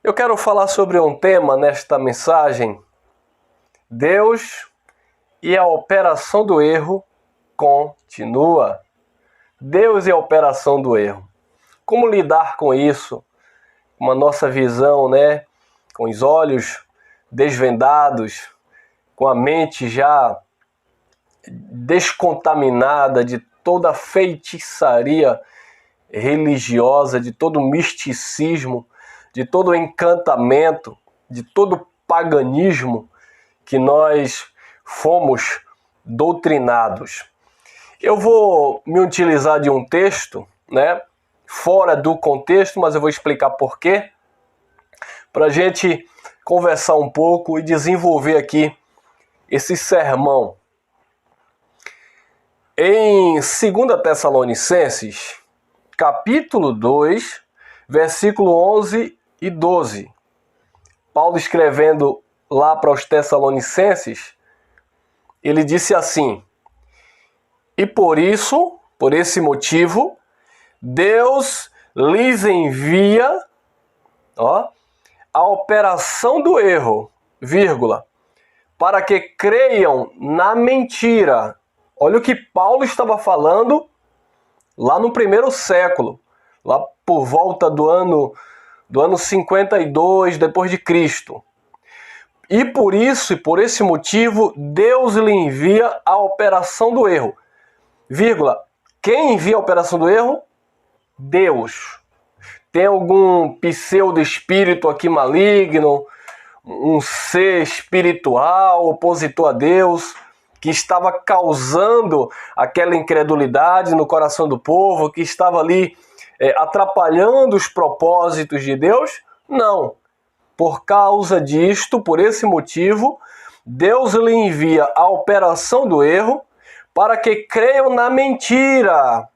Eu quero falar sobre um tema nesta mensagem: Deus e a operação do erro continua. Deus e a operação do erro. Como lidar com isso? Com a nossa visão, com os olhos desvendados, com a mente já descontaminada de toda a feitiçaria religiosa, de todo o misticismo, de todo o encantamento, de todo o paganismo que nós fomos doutrinados. Eu vou me utilizar de um texto, fora do contexto, mas eu vou explicar por quê, para a gente conversar um pouco e desenvolver aqui esse sermão. Em 2 Tessalonicenses, capítulo 2, versículo 11 e 12, Paulo escrevendo lá para os Tessalonicenses, ele disse assim: e por esse motivo, Deus lhes envia a operação do erro, para que creiam na mentira. Olha o que Paulo estava falando lá no primeiro século, lá por volta do ano 52 depois de Cristo. E por esse motivo, Deus lhe envia a operação do erro, Quem envia a operação do erro? Deus. Tem algum pseudo-espírito aqui maligno, um ser espiritual opositor a Deus, que estava causando aquela incredulidade no coração do povo, que estava ali atrapalhando os propósitos de Deus? Não. Por causa disto, por esse motivo, Deus lhe envia a operação do erro para que creiam na mentira.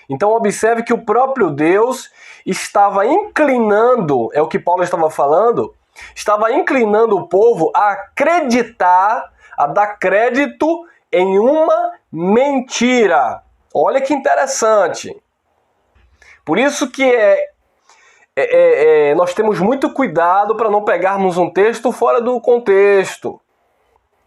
Então observe que o próprio Deus estava inclinando, é o que Paulo estava falando, estava inclinando o povo a acreditar, a dar crédito em uma mentira. Olha que interessante. Por isso que nós temos muito cuidado para não pegarmos um texto fora do contexto.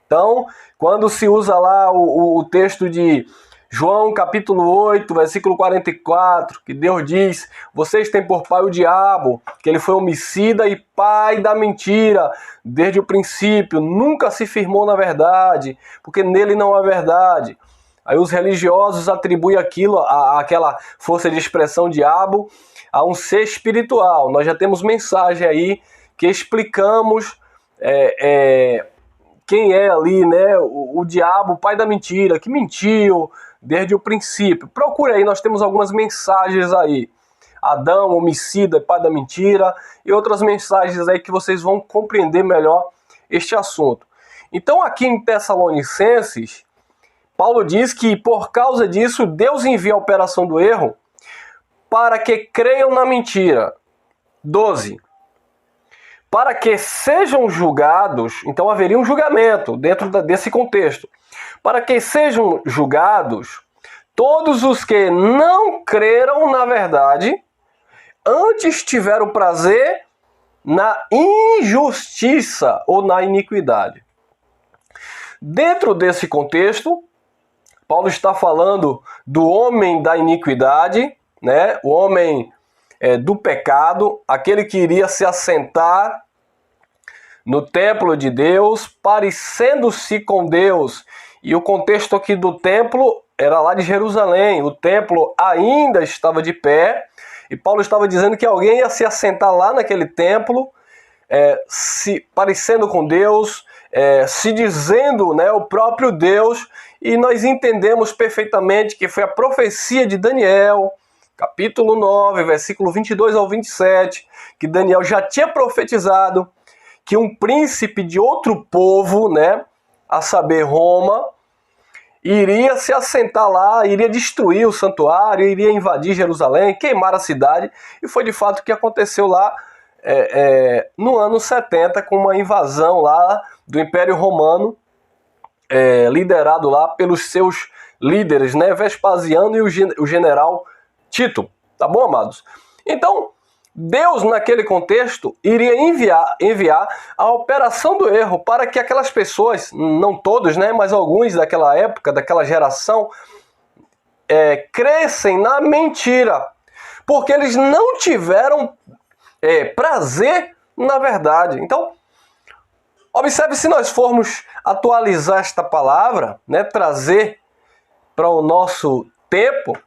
Então, quando se usa lá o texto de João capítulo 8, versículo 44, que Deus diz: vocês têm por pai o diabo, que ele foi homicida e pai da mentira, desde o princípio, nunca se firmou na verdade, porque nele não há verdade. Aí os religiosos atribuem aquela força de expressão diabo a um ser espiritual. Nós já temos mensagem aí que explicamos quem é ali, o diabo, o pai da mentira, que mentiu desde o princípio. Procure aí, nós temos algumas mensagens aí. Adão, homicida, pai da mentira, e outras mensagens aí que vocês vão compreender melhor este assunto. Então aqui em Tessalonicenses, Paulo diz que por causa disso, Deus envia a operação do erro para que creiam na mentira. 12. Para que sejam julgados, então haveria um julgamento dentro desse contexto. Para que sejam julgados todos os que não creram na verdade, antes tiveram prazer na injustiça ou na iniquidade. Dentro desse contexto, Paulo está falando do homem da iniquidade, o homem do pecado, aquele que iria se assentar no templo de Deus, parecendo-se com Deus. E o contexto aqui do templo era lá de Jerusalém. O templo ainda estava de pé. E Paulo estava dizendo que alguém ia se assentar lá naquele templo, se parecendo com Deus, se dizendo o próprio Deus. E nós entendemos perfeitamente que foi a profecia de Daniel, capítulo 9, versículo 22 ao 27, que Daniel já tinha profetizado que um príncipe de outro povo, a saber Roma, iria se assentar lá, iria destruir o santuário, iria invadir Jerusalém, queimar a cidade, e foi de fato o que aconteceu lá no ano 70, com uma invasão lá do Império Romano, liderado lá pelos seus líderes, Vespasiano e o general Tito. Tá bom, amados? Então, Deus, naquele contexto, iria enviar a operação do erro para que aquelas pessoas, não todos, né, mas alguns daquela época, daquela geração, crescem na mentira, porque eles não tiveram prazer na verdade. Então, observe, se nós formos atualizar esta palavra, né, trazer para o nosso tempo,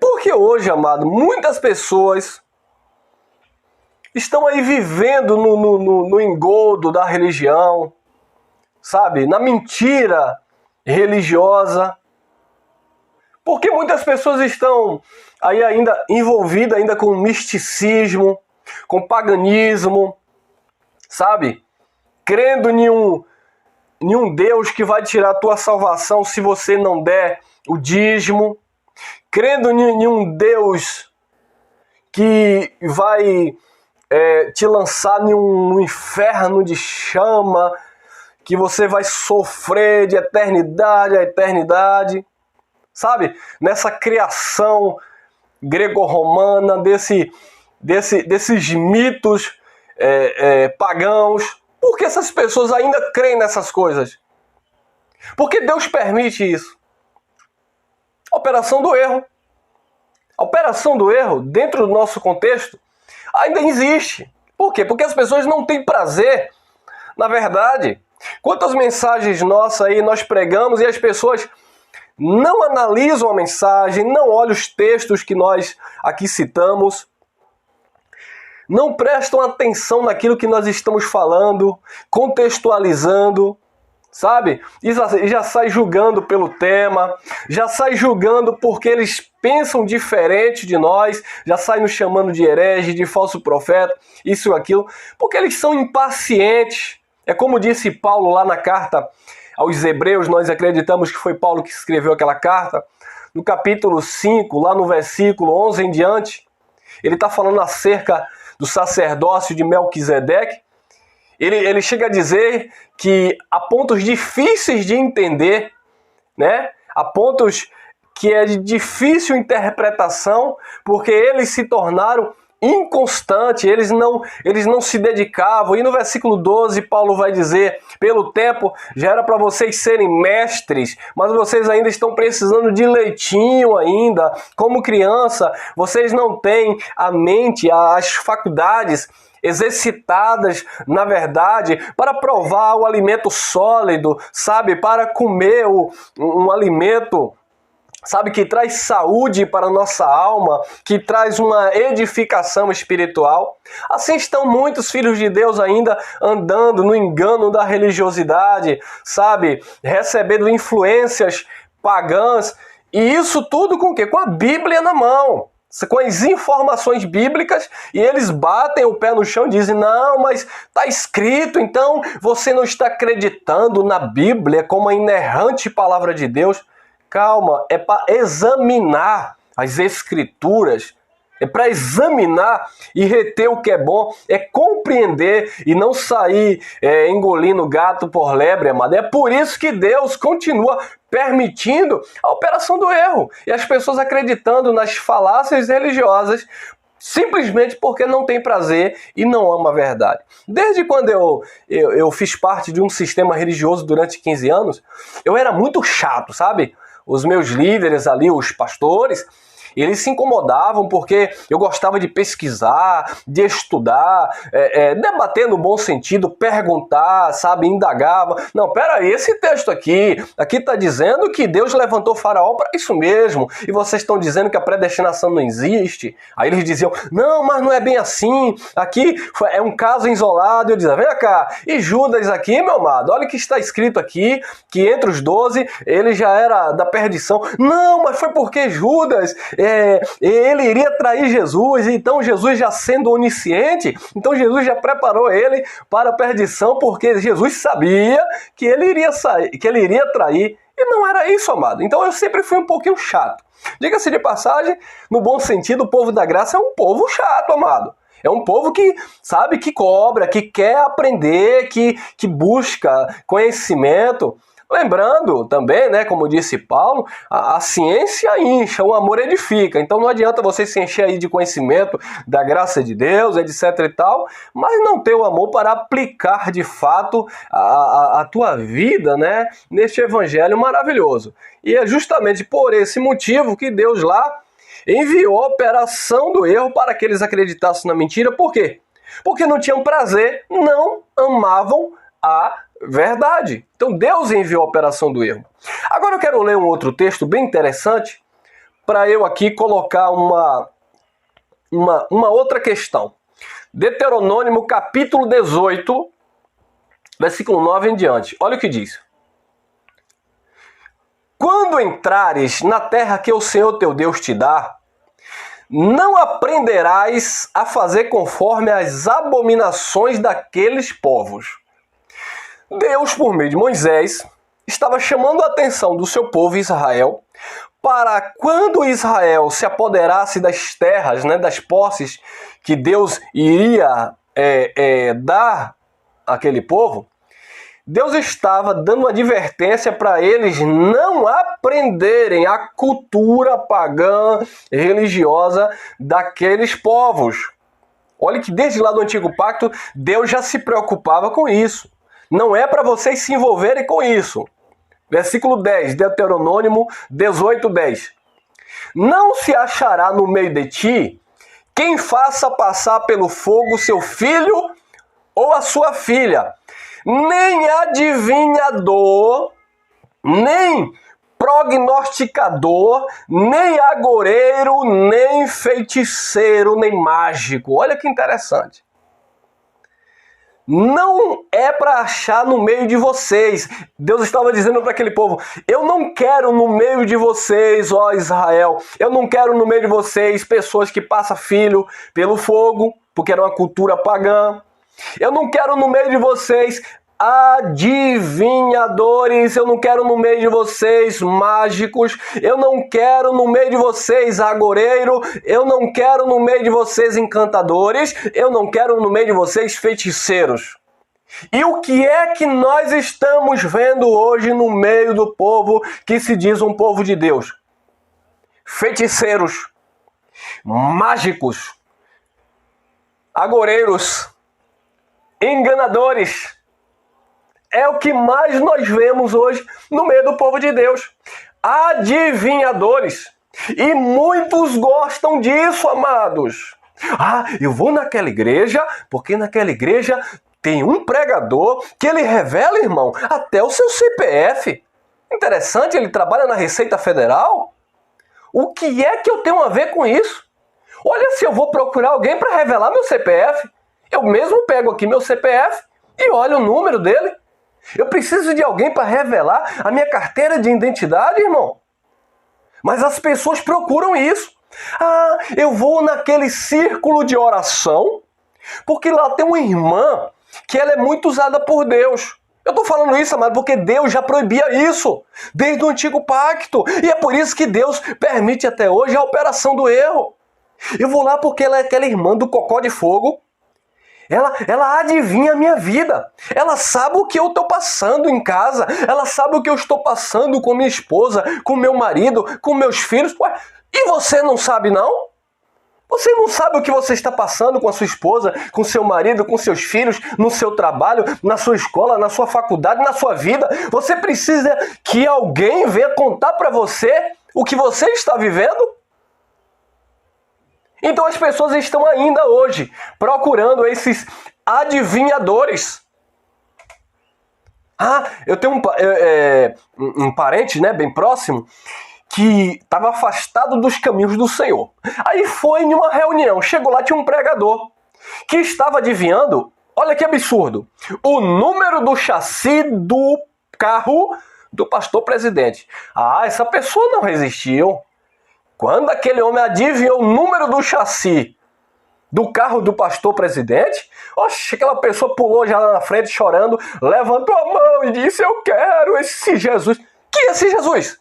porque hoje, amado, muitas pessoas estão aí vivendo no engodo da religião, sabe? Na mentira religiosa. Porque muitas pessoas estão aí ainda envolvidas ainda com misticismo, com paganismo, sabe? Crendo em um Deus que vai tirar a tua salvação se você não der o dízimo. Crendo em um Deus que vai te lançar em um inferno de chama, que você vai sofrer de eternidade a eternidade, sabe? Nessa criação grego-romana, desses mitos pagãos. Por que essas pessoas ainda creem nessas coisas? Porque Deus permite isso. Operação do erro. A operação do erro, dentro do nosso contexto, ainda existe. Por quê? Porque as pessoas não têm prazer na verdade. Quantas mensagens nossas aí nós pregamos e as pessoas não analisam a mensagem, não olham os textos que nós aqui citamos, não prestam atenção naquilo que nós estamos falando, contextualizando, sabe? E já sai julgando pelo tema, já sai julgando porque eles pensam diferente de nós, já sai nos chamando de herege, de falso profeta, isso e aquilo, porque eles são impacientes. É como disse Paulo lá na carta aos Hebreus, nós acreditamos que foi Paulo que escreveu aquela carta, no capítulo 5, lá no versículo 11 em diante, ele está falando acerca do sacerdócio de Melquisedeque. Ele chega a dizer que há pontos difíceis de entender, né? Há pontos que é de difícil interpretação, porque eles se tornaram inconstantes, eles não se dedicavam. E no versículo 12, Paulo vai dizer: pelo tempo já era para vocês serem mestres, mas vocês ainda estão precisando de leitinho ainda. Como criança, vocês não têm a mente, as faculdades exercitadas, na verdade, para provar o alimento sólido, sabe? Para comer um alimento, sabe, que traz saúde para a nossa alma, que traz uma edificação espiritual. Assim estão muitos filhos de Deus ainda andando no engano da religiosidade, sabe? Recebendo influências pagãs. E isso tudo com o quê? Com a Bíblia na mão, com as informações bíblicas, e eles batem o pé no chão e dizem: não, mas está escrito, então você não está acreditando na Bíblia como a inerrante palavra de Deus. Calma, é para examinar as Escrituras, é para examinar e reter o que é bom, é compreender e não sair engolindo gato por lebre, amado. É por isso que Deus continua permitindo a operação do erro e as pessoas acreditando nas falácias religiosas simplesmente porque não tem prazer e não ama a verdade. Desde quando eu fiz parte de um sistema religioso durante 15 anos, eu era muito chato, sabe? Os meus líderes ali, os pastores, eles se incomodavam porque eu gostava de pesquisar, de estudar, debater no bom sentido, perguntar, sabe, indagava. Não, peraí, esse texto aqui está dizendo que Deus levantou Faraó para isso mesmo, e vocês estão dizendo que a predestinação não existe. Aí eles diziam: não, mas não é bem assim, aqui é um caso isolado. Eu dizia: vem cá, e Judas aqui, meu amado, olha o que está escrito aqui, que entre os 12 ele já era da perdição. Não, mas foi porque Judas ele iria trair Jesus, então Jesus, já sendo onisciente, então Jesus já preparou ele para a perdição, porque Jesus sabia que ele iria sair, que ele iria trair, e não era isso, amado. Então eu sempre fui um pouquinho chato. Diga-se de passagem, no bom sentido, o povo da graça é um povo chato, amado. É um povo que, sabe, que cobra, que quer aprender, que busca conhecimento. Lembrando também, né, como disse Paulo, a ciência incha, o amor edifica. Então não adianta você se encher aí de conhecimento da graça de Deus, etc e tal, mas não ter o amor para aplicar de fato a tua vida, né, neste evangelho maravilhoso. E é justamente por esse motivo que Deus lá enviou a operação do erro para que eles acreditassem na mentira. Por quê? Porque não tinham prazer, não amavam a verdade. Então Deus enviou a operação do erro. Agora eu quero ler um outro texto bem interessante para eu aqui colocar uma outra questão. Deuteronômio capítulo 18, versículo 9 em diante. Olha o que diz. Quando entrares na terra que o Senhor teu Deus te dá, não aprenderás a fazer conforme as abominações daqueles povos. Deus, por meio de Moisés, estava chamando a atenção do seu povo Israel para quando Israel se apoderasse das terras, né, das posses que Deus iria dar àquele povo. Deus estava dando uma advertência para eles não aprenderem a cultura pagã religiosa daqueles povos. Olha que desde lá do Antigo Pacto, Deus já se preocupava com isso. Não é para vocês se envolverem com isso. Versículo 10, Deuteronômio 18, 10. Não se achará no meio de ti quem faça passar pelo fogo seu filho ou a sua filha, nem adivinhador, nem prognosticador, nem agoreiro, nem feiticeiro, nem mágico. Olha que interessante. Não é para achar no meio de vocês. Deus estava dizendo para aquele povo, eu não quero no meio de vocês, ó Israel, eu não quero no meio de vocês pessoas que passam filho pelo fogo, porque era uma cultura pagã. Eu não quero no meio de vocês adivinhadores, eu não quero no meio de vocês mágicos, eu não quero no meio de vocês agoreiro, eu não quero no meio de vocês encantadores, eu não quero no meio de vocês feiticeiros. E o que é que nós estamos vendo hoje no meio do povo que se diz um povo de Deus? Feiticeiros, mágicos, agoreiros, enganadores. É o que mais nós vemos hoje no meio do povo de Deus. Adivinhadores. E muitos gostam disso, amados. Ah, eu vou naquela igreja, porque naquela igreja tem um pregador que ele revela, irmão, até o seu CPF. Interessante, ele trabalha na Receita Federal. O que é que eu tenho a ver com isso? Olha, se eu vou procurar alguém para revelar meu CPF, eu mesmo pego aqui meu CPF e olho o número dele. Eu preciso de alguém para revelar a minha carteira de identidade, irmão. Mas as pessoas procuram isso. Ah, eu vou naquele círculo de oração, porque lá tem uma irmã que ela é muito usada por Deus. Eu estou falando isso, amado, porque Deus já proibia isso desde o Antigo Pacto. E é por isso que Deus permite até hoje a operação do erro. Eu vou lá porque ela é aquela irmã do cocó de fogo. Ela adivinha a minha vida. Ela sabe o que eu estou passando em casa. Ela sabe o que eu estou passando com minha esposa, com meu marido, com meus filhos. Ué, e você não sabe, não? Você não sabe o que você está passando com a sua esposa, com seu marido, com seus filhos, no seu trabalho, na sua escola, na sua faculdade, na sua vida. Você precisa que alguém venha contar para você o que você está vivendo? Então as pessoas estão ainda hoje procurando esses adivinhadores. Ah, eu tenho um parente, né, bem próximo, que estava afastado dos caminhos do Senhor. Aí foi em uma reunião, chegou lá, tinha um pregador que estava adivinhando, olha que absurdo, o número do chassi do carro do pastor presidente. Ah, essa pessoa não resistiu. Quando aquele homem adivinhou o número do chassi do carro do pastor presidente, oxe, aquela pessoa pulou já lá na frente chorando, levantou a mão e disse, eu quero esse Jesus. Que é esse Jesus?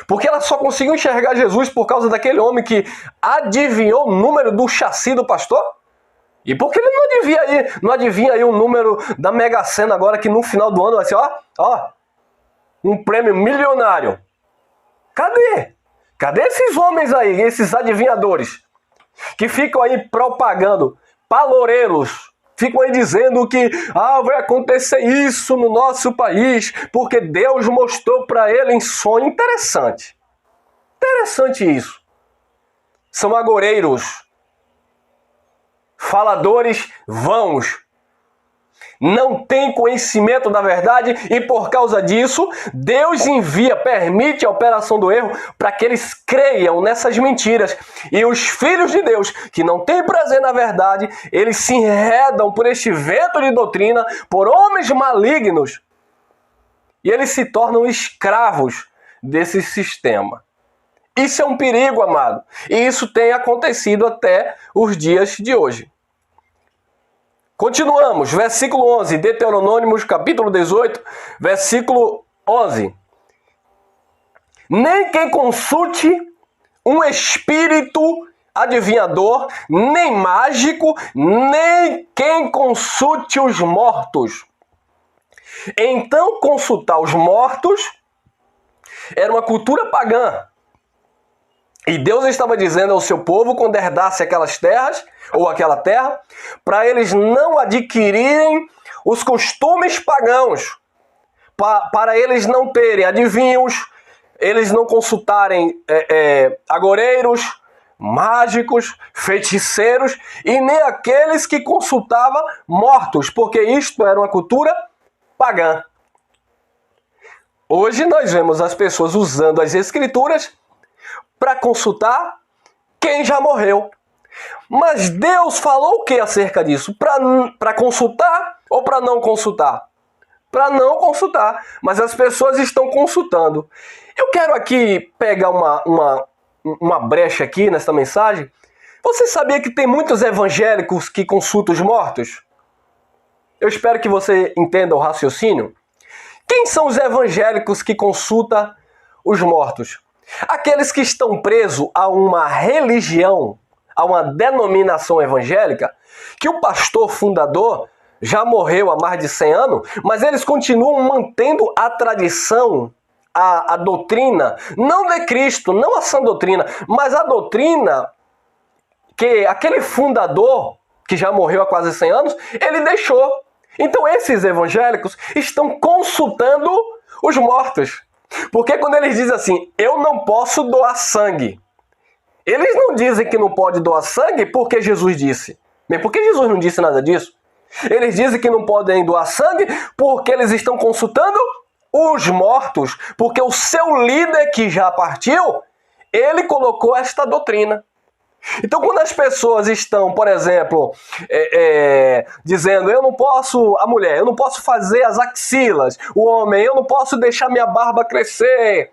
Porque ela só conseguiu enxergar Jesus por causa daquele homem que adivinhou o número do chassi do pastor? E por que ele não adivinha aí o número da Mega Sena agora que no final do ano vai ser, ó, um prêmio milionário. Cadê? Cadê esses homens aí, esses adivinhadores, que ficam aí propagando, paloureiros, ficam aí dizendo que vai acontecer isso no nosso país, porque Deus mostrou para ele em sonho. Interessante. Interessante isso. São agoreiros, faladores vãos, não tem conhecimento da verdade e por causa disso, Deus permite a operação do erro para que eles creiam nessas mentiras. E os filhos de Deus, que não têm prazer na verdade, eles se enredam por este vento de doutrina, por homens malignos, e eles se tornam escravos desse sistema. Isso é um perigo, amado. E isso tem acontecido até os dias de hoje. Continuamos, versículo 11, Deuteronômio, capítulo 18, versículo 11. Nem quem consulte um espírito adivinhador, nem mágico, nem quem consulte os mortos. Então, consultar os mortos era uma cultura pagã. E Deus estava dizendo ao seu povo, quando herdasse aquelas terras, ou aquela terra, para eles não adquirirem os costumes pagãos, para eles não terem adivinhos, eles não consultarem agoreiros, mágicos, feiticeiros, e nem aqueles que consultavam mortos, porque isto era uma cultura pagã. Hoje nós vemos as pessoas usando as escrituras para consultar quem já morreu. Mas Deus falou o que acerca disso? Para consultar ou para não consultar? Para não consultar. Mas as pessoas estão consultando. Eu quero aqui pegar uma brecha aqui nesta mensagem. Você sabia que tem muitos evangélicos que consultam os mortos? Eu espero que você entenda o raciocínio. Quem são os evangélicos que consultam os mortos? Aqueles que estão presos a uma religião, a uma denominação evangélica, que o pastor fundador já morreu há mais de 100 anos, mas eles continuam mantendo a tradição, a doutrina, não de Cristo, não a sã doutrina, mas a doutrina que aquele fundador, que já morreu há quase 100 anos, ele deixou. Então esses evangélicos estão consultando os mortos. Porque quando eles dizem assim, eu não posso doar sangue, eles não dizem que não pode doar sangue porque Jesus disse. Bem, porque Jesus não disse nada disso. Eles dizem que não podem doar sangue porque eles estão consultando os mortos. Porque o seu líder que já partiu, ele colocou esta doutrina. Então, quando as pessoas estão, por exemplo, dizendo, a mulher, eu não posso fazer as axilas, o homem, eu não posso deixar minha barba crescer.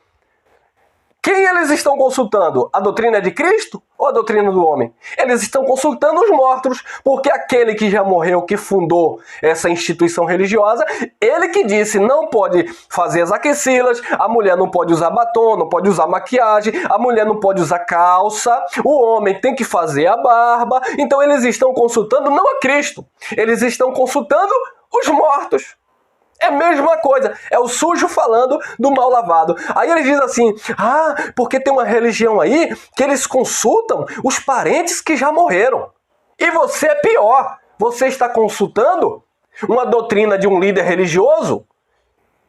Quem eles estão consultando? A doutrina de Cristo ou a doutrina do homem? Eles estão consultando os mortos, porque aquele que já morreu, que fundou essa instituição religiosa, ele que disse não pode fazer as axilas, a mulher não pode usar batom, não pode usar maquiagem, a mulher não pode usar calça, o homem tem que fazer a barba. Então eles estão consultando não a Cristo, eles estão consultando os mortos. É a mesma coisa, é o sujo falando do mal lavado. Aí eles dizem assim, porque tem uma religião aí que eles consultam os parentes que já morreram. E você é pior, você está consultando uma doutrina de um líder religioso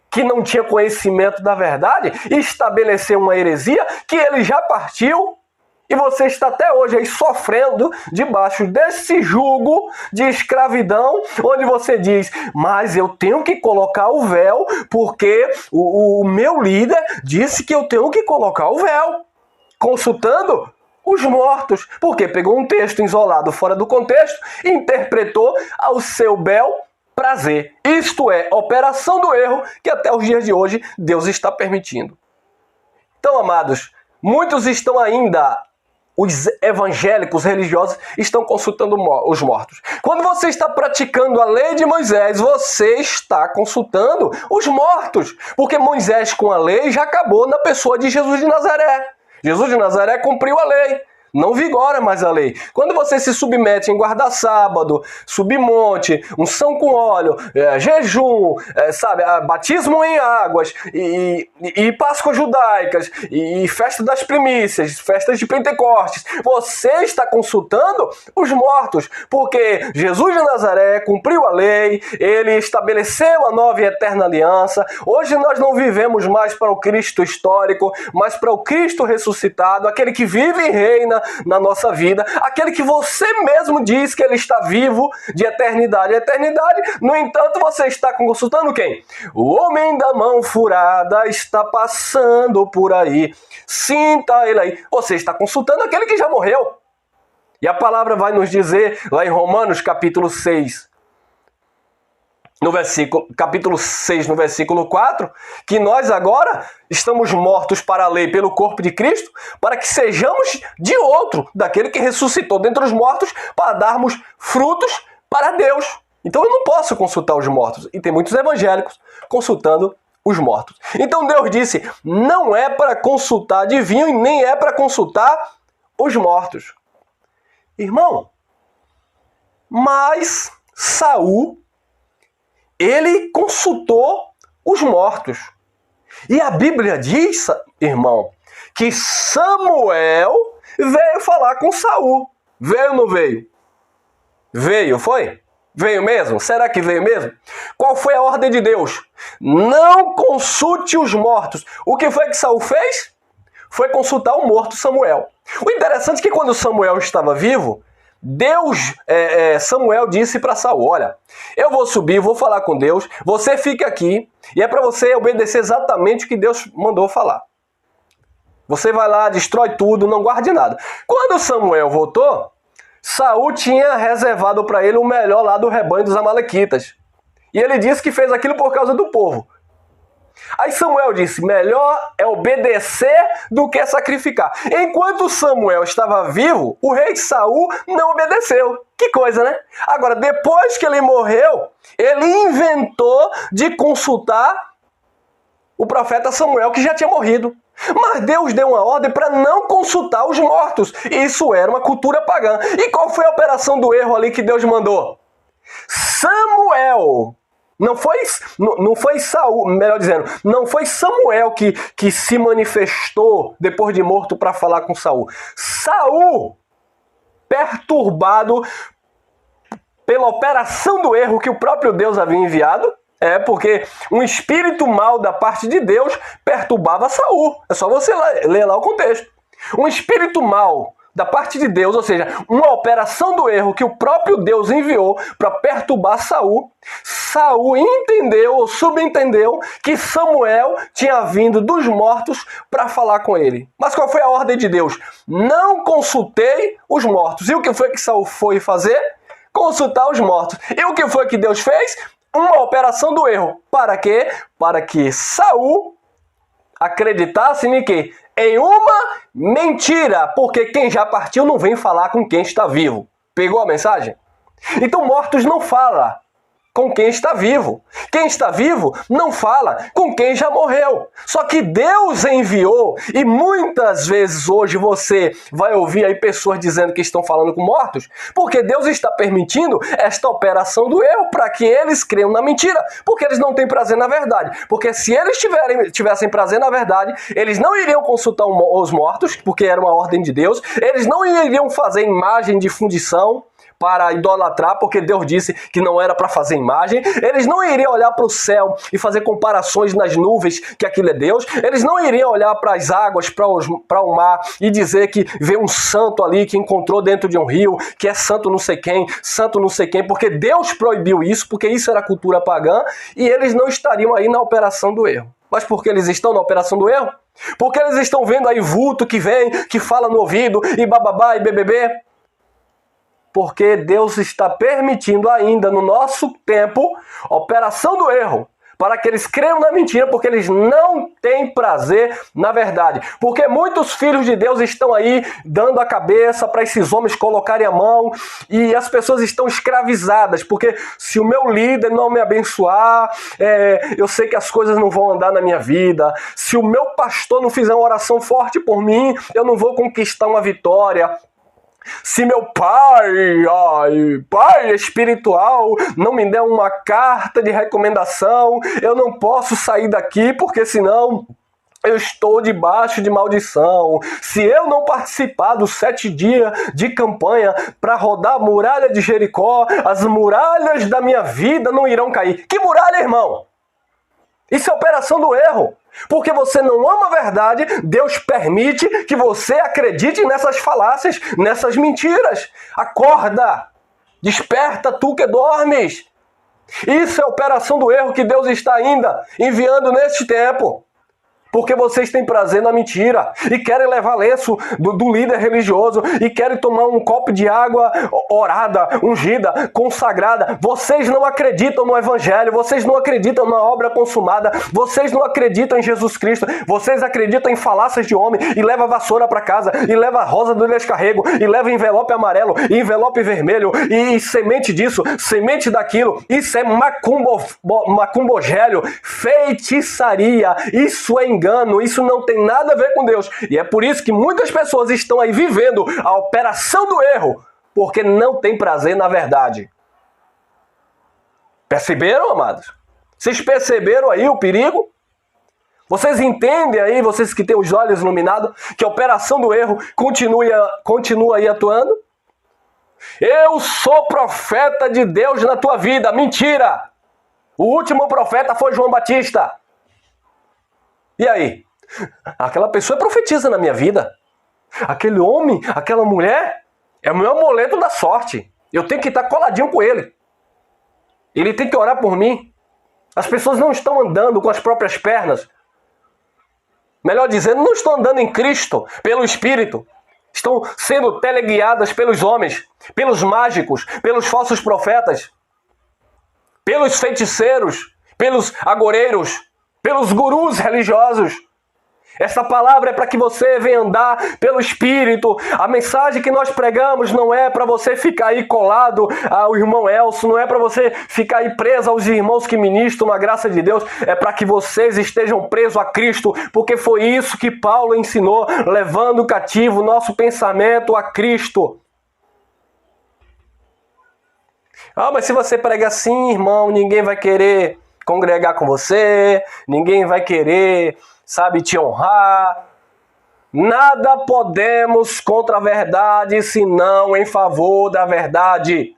que não tinha conhecimento da verdade e estabeleceu uma heresia que ele já partiu. E você está até hoje aí sofrendo debaixo desse jugo de escravidão, onde você diz, mas eu tenho que colocar o véu, porque o meu líder disse que eu tenho que colocar o véu. Consultando os mortos. Porque pegou um texto isolado fora do contexto e interpretou ao seu bel prazer. Isto é, operação do erro que até os dias de hoje Deus está permitindo. Então, amados, muitos estão ainda... Os evangélicos religiosos estão consultando os mortos. Quando você está praticando a lei de Moisés, você está consultando os mortos. Porque Moisés com a lei já acabou na pessoa de Jesus de Nazaré. Jesus de Nazaré cumpriu a lei. Não vigora mais a lei. Quando você se submete em guardar sábado, subir monte, unção com óleo, jejum, batismo em águas, e Páscoas judaicas, e festa das primícias, festas de Pentecostes, você está consultando os mortos, porque Jesus de Nazaré cumpriu a lei, ele estabeleceu a nova e eterna aliança. Hoje nós não vivemos mais para o Cristo histórico, mas para o Cristo ressuscitado, aquele que vive e reina na nossa vida, aquele que você mesmo diz que ele está vivo de eternidade a eternidade. No entanto, você está consultando quem? O homem da mão furada está passando por aí. Sinta ele aí. Você está consultando aquele que já morreu. E a palavra vai nos dizer lá em Romanos capítulo 6, capítulo 6, no versículo 4, que nós agora estamos mortos para a lei pelo corpo de Cristo, para que sejamos de outro, daquele que ressuscitou dentre os mortos, para darmos frutos para Deus. Então eu não posso consultar os mortos. E tem muitos evangélicos consultando os mortos. Então Deus disse, não é para consultar adivinho e nem é para consultar os mortos. Irmão, mas Saul, ele consultou os mortos. E a Bíblia diz, irmão, que Samuel veio falar com Saul. Veio ou não veio? Veio, foi? Veio mesmo? Será que veio mesmo? Qual foi a ordem de Deus? Não consulte os mortos. O que foi que Saul fez? Foi consultar o morto Samuel. O interessante é que quando Samuel estava vivo, Samuel disse para Saul, olha, eu vou subir, vou falar com Deus, você fica aqui, e é para você obedecer exatamente o que Deus mandou falar. Você vai lá, destrói tudo, não guarde nada. Quando Samuel voltou, Saul tinha reservado para ele o melhor lá do rebanho dos amalequitas. E ele disse que fez aquilo por causa do povo. Aí Samuel disse, melhor é obedecer do que sacrificar. Enquanto Samuel estava vivo, o rei Saul não obedeceu. Que coisa, né? Agora, depois que ele morreu, ele inventou de consultar o profeta Samuel, que já tinha morrido. Mas Deus deu uma ordem para não consultar os mortos. Isso era uma cultura pagã. E qual foi a operação do erro ali que Deus mandou? Samuel... Não foi Saul, melhor dizendo, não foi Samuel que se manifestou depois de morto para falar com Saul. Saul, perturbado pela operação do erro que o próprio Deus havia enviado, porque um espírito mau da parte de Deus perturbava Saul. É só você ler lá o contexto. Um espírito mau da parte de Deus, ou seja, uma operação do erro que o próprio Deus enviou para perturbar Saul. Saul entendeu ou subentendeu que Samuel tinha vindo dos mortos para falar com ele. Mas qual foi a ordem de Deus? Não consultei os mortos. E o que foi que Saul foi fazer? Consultar os mortos. E o que foi que Deus fez? Uma operação do erro. Para quê? Para que Saul acreditasse em quê? Em uma mentira, porque quem já partiu não vem falar com quem está vivo. Pegou a mensagem? Então mortos não falam com quem está vivo. Quem está vivo não fala com quem já morreu. Só que Deus enviou, e muitas vezes hoje você vai ouvir aí pessoas dizendo que estão falando com mortos, porque Deus está permitindo esta operação do erro para que eles creiam na mentira, porque eles não têm prazer na verdade. Porque se eles tivessem prazer na verdade, eles não iriam consultar os mortos, porque era uma ordem de Deus, eles não iriam fazer imagem de fundição para idolatrar, porque Deus disse que não era para fazer imagem. Eles não iriam olhar para o céu e fazer comparações nas nuvens, que aquilo é Deus. Eles não iriam olhar para as águas, para o mar, e dizer que vê um santo ali que encontrou dentro de um rio, que é santo não sei quem, porque Deus proibiu isso, porque isso era cultura pagã, e eles não estariam aí na operação do erro. Mas por que eles estão na operação do erro? Porque eles estão vendo aí vulto que vem, que fala no ouvido, e bababá, e bebê. Porque Deus está permitindo ainda no nosso tempo operação do erro, para que eles creiam na mentira, porque eles não têm prazer na verdade. Porque muitos filhos de Deus estão aí dando a cabeça para esses homens colocarem a mão, e as pessoas estão escravizadas, porque se o meu líder não me abençoar, eu sei que as coisas não vão andar na minha vida. Se o meu pastor não fizer uma oração forte por mim, eu não vou conquistar uma vitória. Se meu pai espiritual não me der uma carta de recomendação, eu não posso sair daqui, porque senão eu estou debaixo de maldição. Se eu não participar dos 7 dias de campanha para rodar a muralha de Jericó, as muralhas da minha vida não irão cair. Que muralha, irmão? Isso é operação do erro. Porque você não ama a verdade, Deus permite que você acredite nessas falácias, nessas mentiras. Acorda! Desperta, tu que dormes! Isso é operação do erro que Deus está ainda enviando neste tempo. Porque vocês têm prazer na mentira e querem levar lenço do líder religioso e querem tomar um copo de água orada, ungida, consagrada. Vocês não acreditam no Evangelho, vocês não acreditam na obra consumada, vocês não acreditam em Jesus Cristo, vocês acreditam em falácias de homem e leva vassoura para casa, e leva rosa do descarrego, e leva envelope amarelo, e envelope vermelho, e semente disso, semente daquilo. Isso é macumbogélio, feitiçaria, isso é engano, isso não tem nada a ver com Deus. E é por isso que muitas pessoas estão aí vivendo a operação do erro, porque não tem prazer na verdade. Perceberam, amados? Vocês perceberam aí o perigo? Vocês entendem aí, vocês que têm os olhos iluminados, que a operação do erro continua aí atuando? Eu sou profeta de Deus na tua vida. Mentira! O último profeta foi João Batista. E aí? Aquela pessoa profetiza na minha vida. Aquele homem, aquela mulher, é o meu amuleto da sorte. Eu tenho que estar coladinho com ele. Ele tem que orar por mim. As pessoas não estão andando com as próprias pernas. Melhor dizendo, não estão andando em Cristo, pelo Espírito. Estão sendo teleguiadas pelos homens, pelos mágicos, pelos falsos profetas, pelos feiticeiros, pelos agoreiros, pelos gurus religiosos. Essa palavra é para que você venha andar pelo Espírito. A mensagem que nós pregamos não é para você ficar aí colado ao irmão Elcio, não é para você ficar aí preso aos irmãos que ministram na graça de Deus, é para que vocês estejam presos a Cristo, porque foi isso que Paulo ensinou, levando cativo o nosso pensamento a Cristo. Mas se você prega assim, irmão, ninguém vai querer congregar com você, ninguém vai querer, te honrar. Nada podemos contra a verdade, senão em favor da verdade.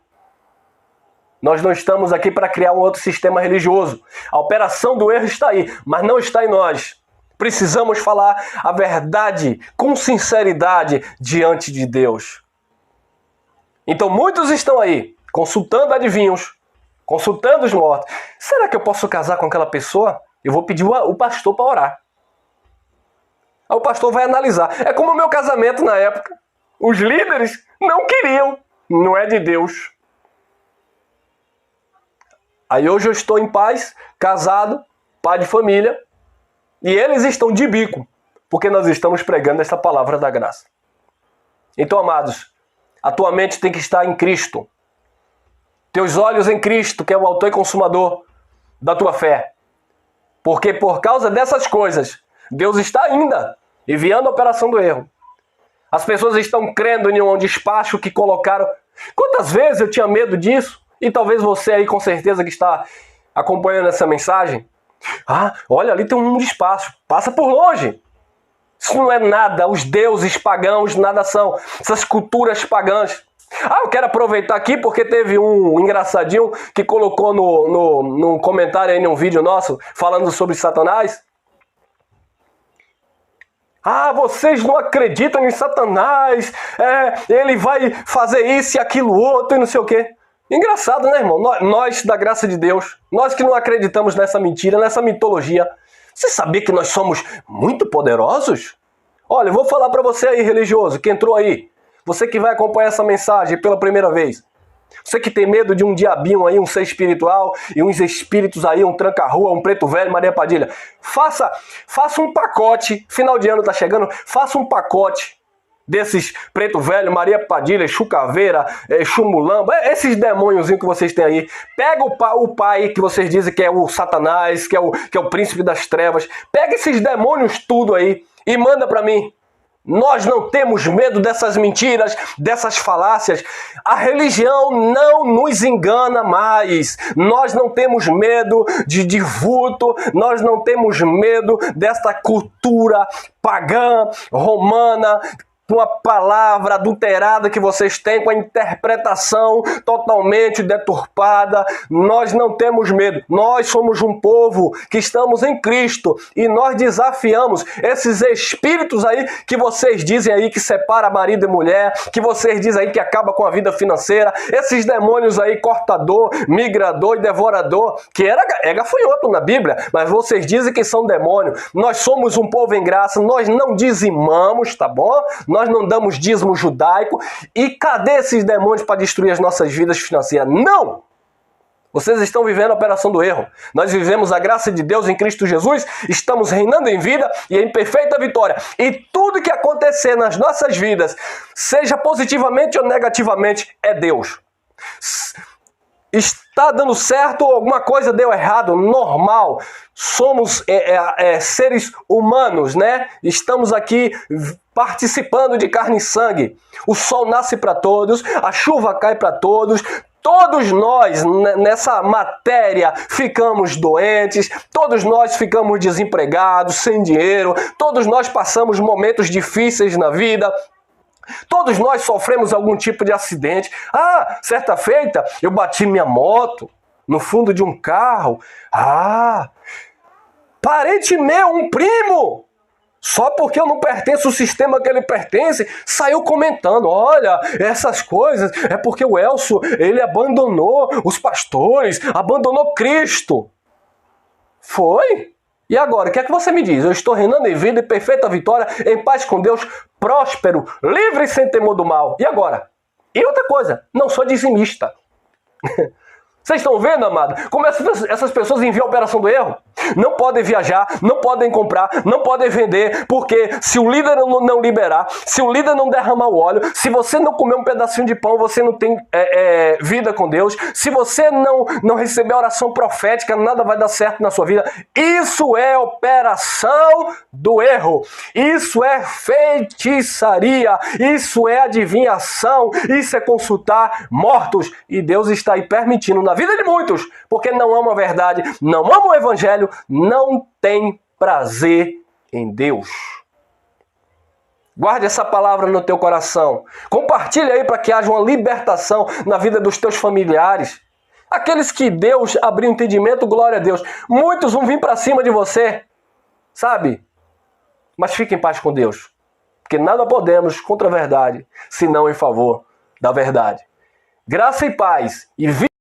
Nós não estamos aqui para criar um outro sistema religioso. A operação do erro está aí, mas não está em nós. Precisamos falar a verdade com sinceridade diante de Deus. Então muitos estão aí, consultando adivinhos, consultando os mortos. Será que eu posso casar com aquela pessoa? Eu vou pedir o pastor para orar. Aí o pastor vai analisar. É como o meu casamento na época. Os líderes não queriam. Não é de Deus. Aí hoje eu estou em paz, casado, pai de família. E eles estão de bico. Porque nós estamos pregando essa palavra da graça. Então, amados, a tua mente tem que estar em Cristo. Teus olhos em Cristo, que é o autor e consumador da tua fé. Porque por causa dessas coisas, Deus está ainda enviando a operação do erro. As pessoas estão crendo em um despacho que colocaram. Quantas vezes eu tinha medo disso? E talvez você aí com certeza que está acompanhando essa mensagem. Olha, ali tem um despacho. Passa por longe. Isso não é nada. Os deuses pagãos nada são. Essas culturas pagãs. Eu quero aproveitar aqui porque teve um engraçadinho que colocou no comentário aí num vídeo nosso falando sobre Satanás. Vocês não acreditam em Satanás, ele vai fazer isso e aquilo outro e não sei o quê. Engraçado, né, irmão? Nós da graça de Deus, nós que não acreditamos nessa mentira, nessa mitologia, você sabia que nós somos muito poderosos? Olha, eu vou falar para você aí, religioso, que entrou aí, você que vai acompanhar essa mensagem pela primeira vez. Você que tem medo de um diabinho aí, um ser espiritual, e uns espíritos aí, um tranca-rua, um preto velho, Maria Padilha. Faça um pacote, final de ano tá chegando, faça um pacote desses preto velho, Maria Padilha, Chucaveira, Chumulamba, esses demôniozinhos que vocês têm aí. Pega o pai que vocês dizem que é o Satanás, que é o príncipe das trevas. Pega esses demônios tudo aí e manda pra mim. Nós não temos medo dessas mentiras, dessas falácias. A religião não nos engana mais. Nós não temos medo de vulto, nós não temos medo desta cultura pagã, romana, com a palavra adulterada que vocês têm, com a interpretação totalmente deturpada. Nós não temos medo. Nós somos um povo que estamos em Cristo e nós desafiamos esses espíritos aí que vocês dizem aí que separa marido e mulher, que vocês dizem aí que acaba com a vida financeira, esses demônios aí cortador, migrador e devorador, que é gafanhoto na Bíblia, mas vocês dizem que são demônios. Nós somos um povo em graça, nós não dizimamos, tá bom? Nós não damos dízimo judaico. E cadê esses demônios para destruir as nossas vidas financeiras? Não! Vocês estão vivendo a operação do erro. Nós vivemos a graça de Deus em Cristo Jesus, estamos reinando em vida e em perfeita vitória. E tudo que acontecer nas nossas vidas, seja positivamente ou negativamente, é Deus. Está dando certo, alguma coisa deu errado, normal. Somos seres humanos, né? Estamos aqui participando de carne e sangue. O sol nasce para todos, a chuva cai para todos. Todos nós, nessa matéria, ficamos doentes, todos nós ficamos desempregados, sem dinheiro, todos nós passamos momentos difíceis na vida. Todos nós sofremos algum tipo de acidente. Ah, certa feita eu bati minha moto no fundo de um carro. Ah, parente meu, um primo, só porque eu não pertenço ao sistema que ele pertence, saiu comentando, olha, essas coisas é porque o Elcio, ele abandonou os pastores, abandonou Cristo. Foi? E agora, o que é que você me diz? Eu estou reinando em vida, em perfeita vitória, em paz com Deus, próspero, livre e sem temor do mal. E agora? E outra coisa, não sou dizimista. Vocês estão vendo, amado? Como essas pessoas enviam a operação do erro? Não podem viajar, não podem comprar, não podem vender, porque se o líder não liberar, se o líder não derramar o óleo, se você não comer um pedacinho de pão, você não tem vida com Deus. Se você não receber a oração profética, nada vai dar certo na sua vida. Isso é operação do erro. Isso é feitiçaria. Isso é adivinhação. Isso é consultar mortos. E Deus está aí permitindo na vida de muitos, porque não ama a verdade, não ama o evangelho, não tem prazer em Deus. Guarde essa palavra no teu coração. Compartilhe aí para que haja uma libertação na vida dos teus familiares. Aqueles que Deus abriu entendimento, glória a Deus. Muitos vão vir para cima de você, sabe? Mas fique em paz com Deus, porque nada podemos contra a verdade, senão em favor da verdade. Graça e paz e